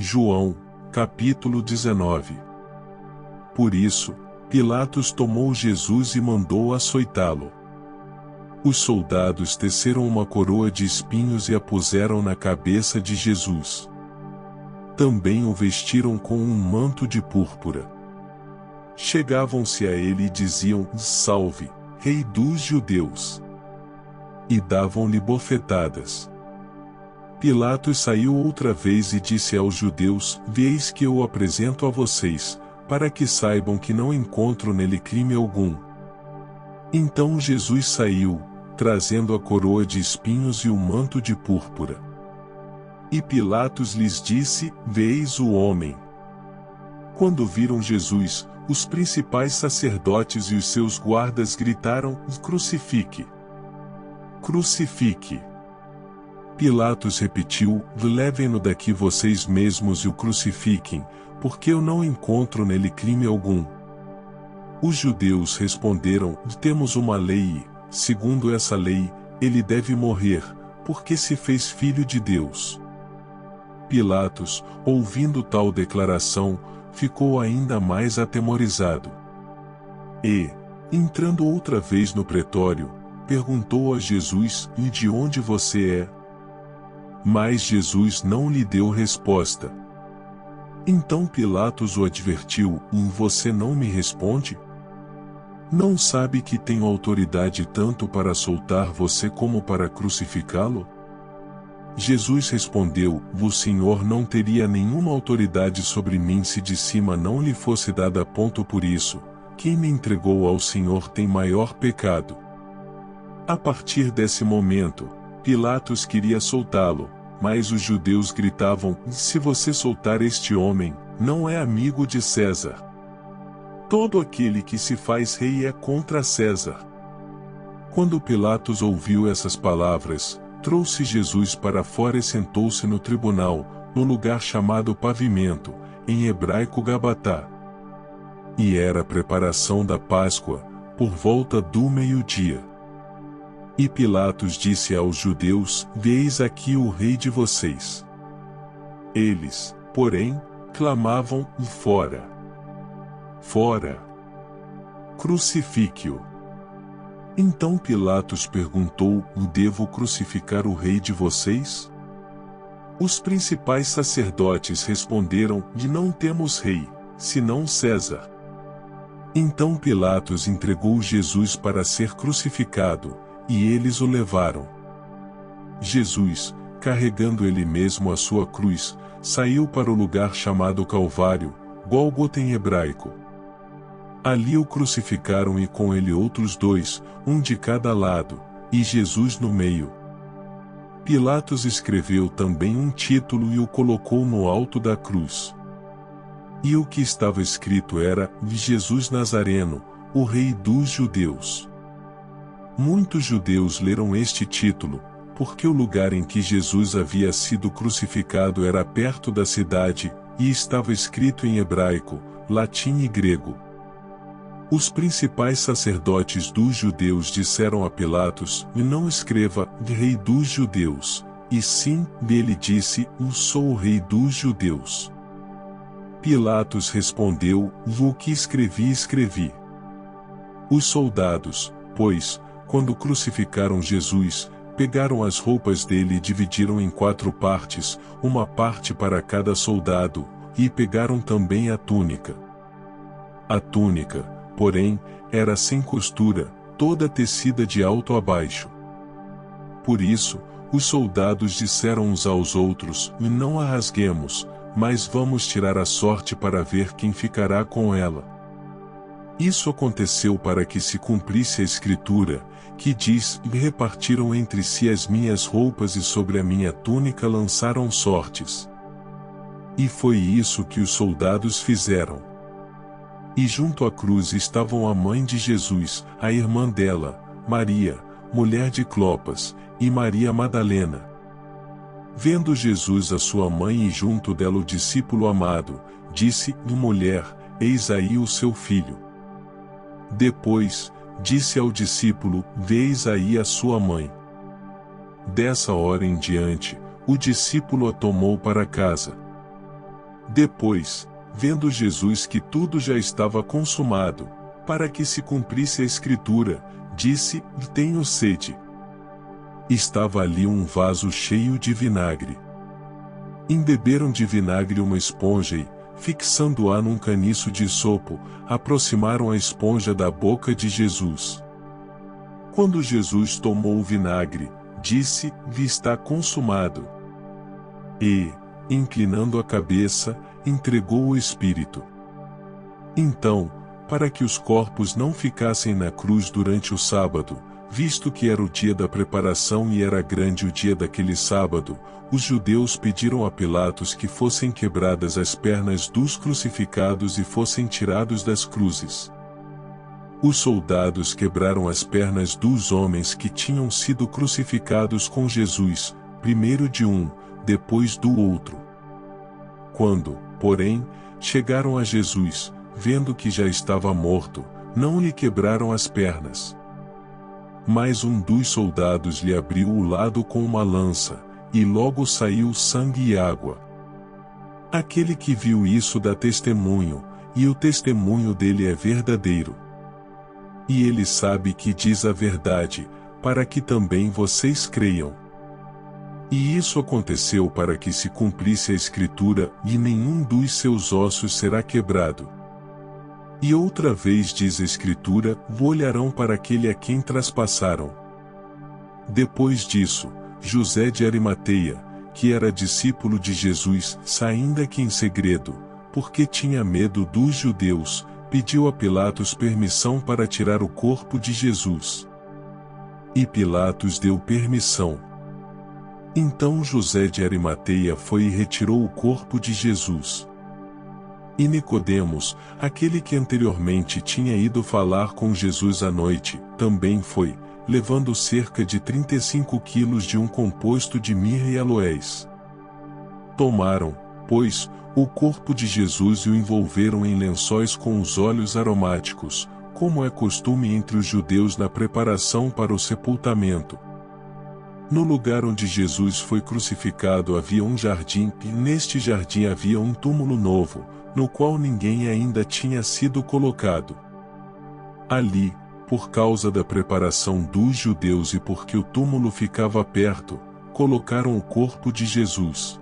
João, capítulo 19. Por isso, Pilatos tomou Jesus e mandou açoitá-lo. Os soldados teceram uma coroa de espinhos e a puseram na cabeça de Jesus. Também o vestiram com um manto de púrpura. Chegavam-se a ele e diziam: Salve, Rei dos Judeus! E davam-lhe bofetadas. Pilatos saiu outra vez e disse aos judeus: Veis que eu o apresento a vocês, para que saibam que não encontro nele crime algum. Então Jesus saiu, trazendo a coroa de espinhos e o manto de púrpura. E Pilatos lhes disse: Veis o homem. Quando viram Jesus, os principais sacerdotes e os seus guardas gritaram: Crucifique! Crucifique! Pilatos repetiu: Levem-no daqui vocês mesmos e o crucifiquem, porque eu não encontro nele crime algum. Os judeus responderam: Temos uma lei e, segundo essa lei, ele deve morrer, porque se fez filho de Deus. Pilatos, ouvindo tal declaração, ficou ainda mais atemorizado. E, entrando outra vez no pretório, perguntou a Jesus: E de onde você é? Mas Jesus não lhe deu resposta. Então Pilatos o advertiu: Você não me responde? Não sabe que tenho autoridade tanto para soltar você como para crucificá-lo? Jesus respondeu: O Senhor não teria nenhuma autoridade sobre mim se de cima não lhe fosse dada. Por isso, quem me entregou ao Senhor tem maior pecado. A partir desse momento, Pilatos queria soltá-lo, mas os judeus gritavam: Se você soltar este homem, não é amigo de César. Todo aquele que se faz rei é contra César. Quando Pilatos ouviu essas palavras, trouxe Jesus para fora e sentou-se no tribunal, no lugar chamado Pavimento, em hebraico Gabatá. E era a preparação da Páscoa, por volta do meio-dia. E Pilatos disse aos judeus: Veis aqui o rei de vocês. Eles, porém, clamavam: Fora! Fora! Crucifique-o! Então Pilatos perguntou: Devo crucificar o rei de vocês? Os principais sacerdotes responderam: Não temos rei, senão César. Então Pilatos entregou Jesus para ser crucificado, e eles o levaram. Jesus, carregando ele mesmo a sua cruz, saiu para o lugar chamado Calvário, Gólgota em hebraico. Ali o crucificaram e com ele outros dois, um de cada lado, e Jesus no meio. Pilatos escreveu também um título e o colocou no alto da cruz. E o que estava escrito era: Jesus Nazareno, o Rei dos Judeus. Muitos judeus leram este título, porque o lugar em que Jesus havia sido crucificado era perto da cidade, e estava escrito em hebraico, latim e grego. Os principais sacerdotes dos judeus disseram a Pilatos: Não escreva Rei dos Judeus, e sim, ele disse: Sou o Rei dos Judeus. Pilatos respondeu: O que escrevi, escrevi. Os soldados, pois, quando crucificaram Jesus, pegaram as roupas dele e dividiram em 4 partes, uma parte para cada soldado, e pegaram também a túnica. A túnica, porém, era sem costura, toda tecida de alto a baixo. Por isso, os soldados disseram uns aos outros: Não a rasguemos, mas vamos tirar a sorte para ver quem ficará com ela. Isso aconteceu para que se cumprisse a Escritura, que diz: Repartiram entre si as minhas roupas e sobre a minha túnica lançaram sortes. E foi isso que os soldados fizeram. E junto à cruz estavam a mãe de Jesus, a irmã dela, Maria, mulher de Clopas, e Maria Madalena. Vendo Jesus a sua mãe e junto dela o discípulo amado, disse: Mulher, eis aí o seu filho. Depois, disse ao discípulo: Veis aí a sua mãe. Dessa hora em diante, o discípulo a tomou para casa. Depois, vendo Jesus que tudo já estava consumado, para que se cumprisse a Escritura, disse: Tenho sede. Estava ali um vaso cheio de vinagre. Embeberam de vinagre uma esponja e, fixando-a num caniço de sopo, aproximaram a esponja da boca de Jesus. Quando Jesus tomou o vinagre, disse: Está consumado. E, inclinando a cabeça, entregou o Espírito. Então, para que os corpos não ficassem na cruz durante o sábado, visto que era o dia da preparação e era grande o dia daquele sábado, os judeus pediram a Pilatos que fossem quebradas as pernas dos crucificados e fossem tirados das cruzes. Os soldados quebraram as pernas dos homens que tinham sido crucificados com Jesus, primeiro de um, depois do outro. Quando, porém, chegaram a Jesus, vendo que já estava morto, não lhe quebraram as pernas. Mas um dos soldados lhe abriu o lado com uma lança, e logo saiu sangue e água. Aquele que viu isso dá testemunho, e o testemunho dele é verdadeiro. E ele sabe que diz a verdade, para que também vocês creiam. E isso aconteceu para que se cumprisse a Escritura, e nenhum dos seus ossos será quebrado. E outra vez diz a Escritura: olharão para aquele a quem traspassaram. Depois disso, José de Arimateia, que era discípulo de Jesus, ainda que em segredo, porque tinha medo dos judeus, pediu a Pilatos permissão para tirar o corpo de Jesus. E Pilatos deu permissão. Então José de Arimateia foi e retirou o corpo de Jesus. E Nicodemos, aquele que anteriormente tinha ido falar com Jesus à noite, também foi, levando cerca de 35 quilos de um composto de mirra e aloés. Tomaram, pois, o corpo de Jesus e o envolveram em lençóis com os óleos aromáticos, como é costume entre os judeus na preparação para o sepultamento. No lugar onde Jesus foi crucificado havia um jardim, e neste jardim havia um túmulo novo, no qual ninguém ainda tinha sido colocado. Ali, por causa da preparação dos judeus e porque o túmulo ficava perto, colocaram o corpo de Jesus.